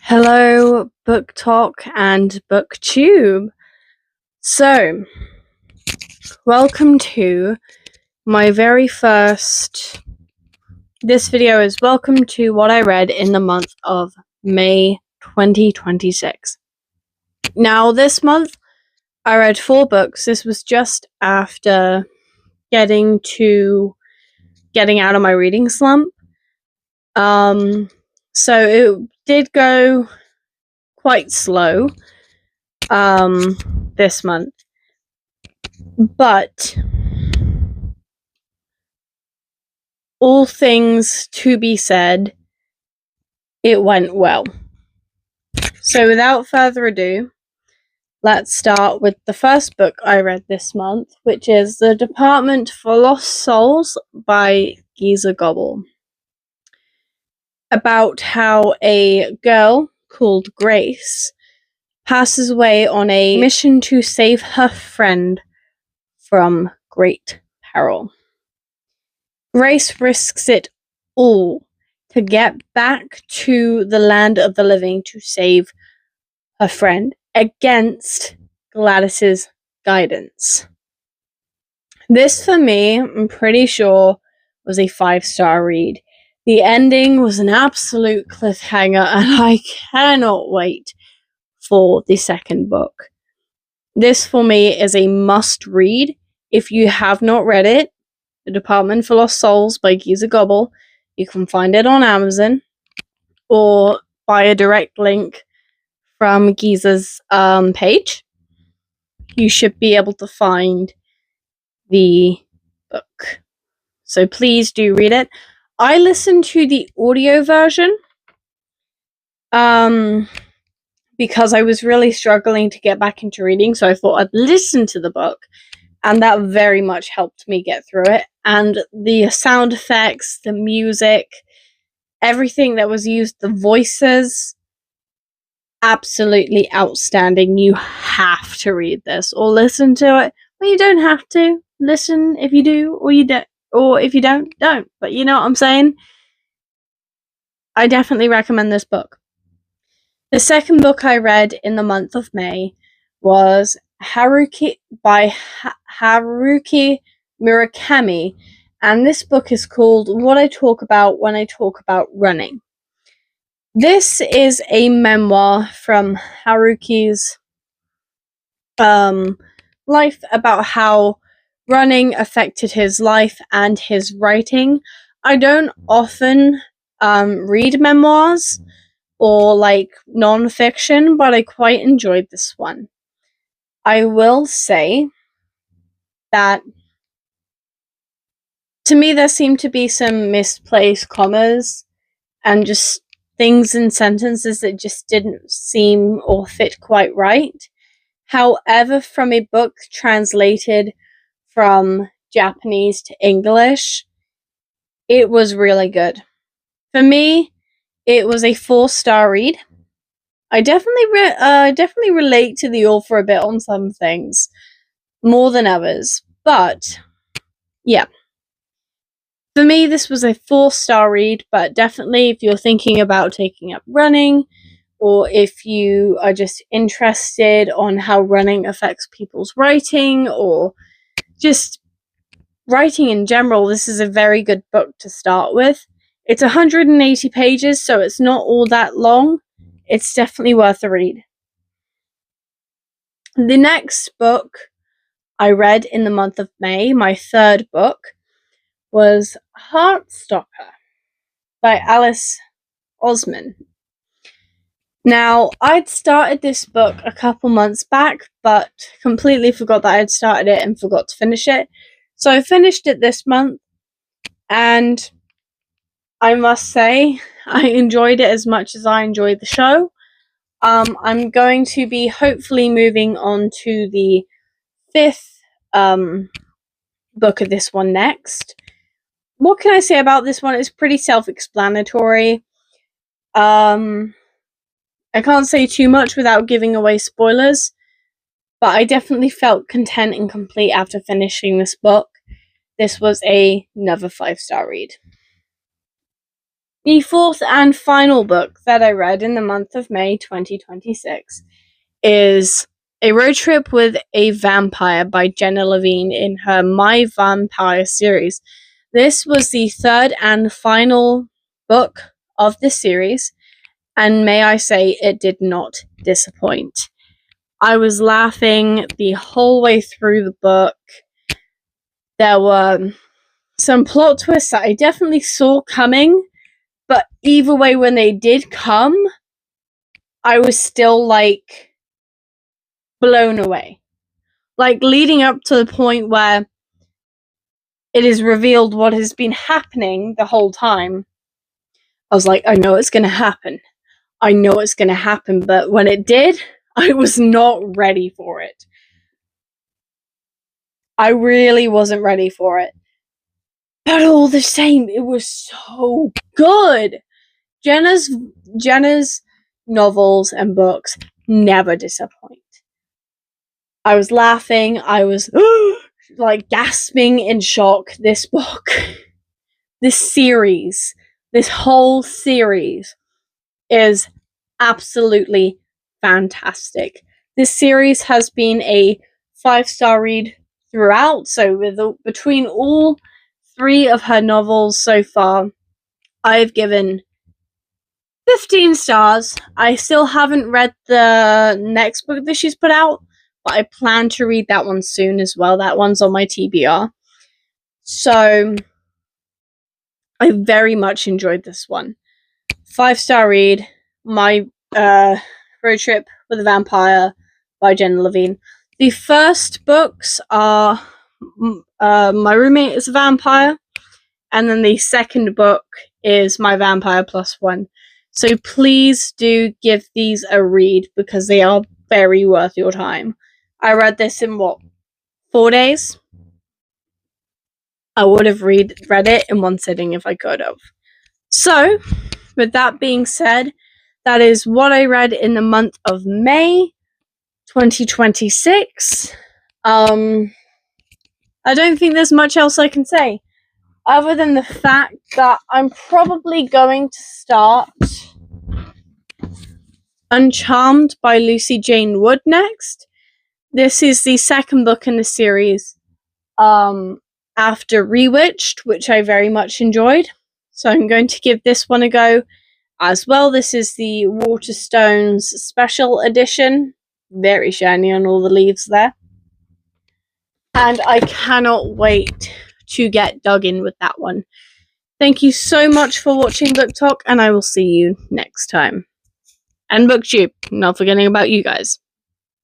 Hello, Book Talk and BookTube. So, welcome to my very first. This video is welcome to what I read in the month of May 2026. Now, this month I read 4 books. This was just after getting out of my reading slump. So it did go quite slow this month, but all things to be said, it went well. So without further ado, let's start with the first book I read this month, which is The Department for Lost Souls by Gezza Gobble. About how a girl called Grace passes away on a mission to save her friend from great peril. Grace risks it all to get back to the land of the living to save her friend against Gladys's guidance. This, for me, I'm pretty sure, was a 5-star read. The ending was an absolute cliffhanger, and I cannot wait for the second book. This, for me, is a must-read. If you have not read it, The Department for Lost Souls by Gezza Gobble, you can find it on Amazon, or by a direct link from Gezza's page. You should be able to find the book. So please do read it. I listened to the audio version because I was really struggling to get back into reading, so I thought I'd listen to the book, and that very much helped me get through it. And the sound effects, the music, everything that was used, the voices, absolutely outstanding. You have to read this or listen to it. Well, you don't have to. Listen if you do, or you don't. Or if you don't. But you know what I'm saying? I definitely recommend this book. The second book I read in the month of May was Haruki Murakami, and this book is called What I Talk About When I Talk About Running. This is a memoir from Haruki's life about how running affected his life and his writing. I don't often read memoirs or non-fiction, but I quite enjoyed this one. I will say that to me there seemed to be some misplaced commas and just things in sentences that just didn't seem or fit quite right. However, from a book translated from Japanese to English, it was really good. For me, it was a 4-star read. I definitely relate to the author a bit on some things, more than others. But yeah, for me, this was a 4-star read. But definitely, if you're thinking about taking up running, or if you are just interested on how running affects people's writing, or just writing in general, this is a very good book to start with. It's 180 pages, so it's not all that long. It's definitely worth a read. The next book I read in the month of May, my third book, was Heartstopper by Alice Omens. Now, I'd started this book a couple months back, but completely forgot that I'd started it and forgot to finish it. So I finished it this month, and I must say, I enjoyed it as much as I enjoyed the show. I'm going to be hopefully moving on to the 5th book of this one next. What can I say about this one? It's pretty self-explanatory. I can't say too much without giving away spoilers, but I definitely felt content and complete after finishing this book. This was another 5-star read. The fourth and final book that I read in the month of May 2026 is A Road Trip with a Vampire by Jenna Levine in her My Vampire series. This was the third and final book of the series, and may I say, it did not disappoint. I was laughing the whole way through the book. There were some plot twists that I definitely saw coming, but either way, when they did come, I was still, like, blown away. Like, leading up to the point where it is revealed what has been happening the whole time, I was like, I know it's gonna happen. I know it's gonna happen, but when it did, I was not ready for it. I really wasn't ready for it. But all the same, it was so good. Jenna's novels and books never disappoint. I was laughing, I was like gasping in shock. This book, this series, this whole series is absolutely fantastic. This series has been a 5-star read throughout, so between all 3 of her novels so far, I've given 15 stars. I still haven't read the next book that she's put out, but I plan to read that one soon as well. That one's on my TBR. So, I very much enjoyed this one. 5-star read, My Road Trip with a Vampire by Jenna Levine. The first books are My Roommate is a Vampire, and then the second book is My Vampire Plus One. So please do give these a read because they are very worth your time. I read this in 4 days? I would have read it in one sitting if I could have. So, with that being said, that is what I read in the month of May 2026. I don't think there's much else I can say, other than the fact that I'm probably going to start Uncharmed by Lucy Jane Wood next. This is the second book in the series after Rewitched, which I very much enjoyed. So I'm going to give this one a go as well. This is the Waterstones special edition. Very shiny on all the leaves there. And I cannot wait to get dug in with that one. Thank you so much for watching Book Talk, and I will see you next time. And BookTube, not forgetting about you guys.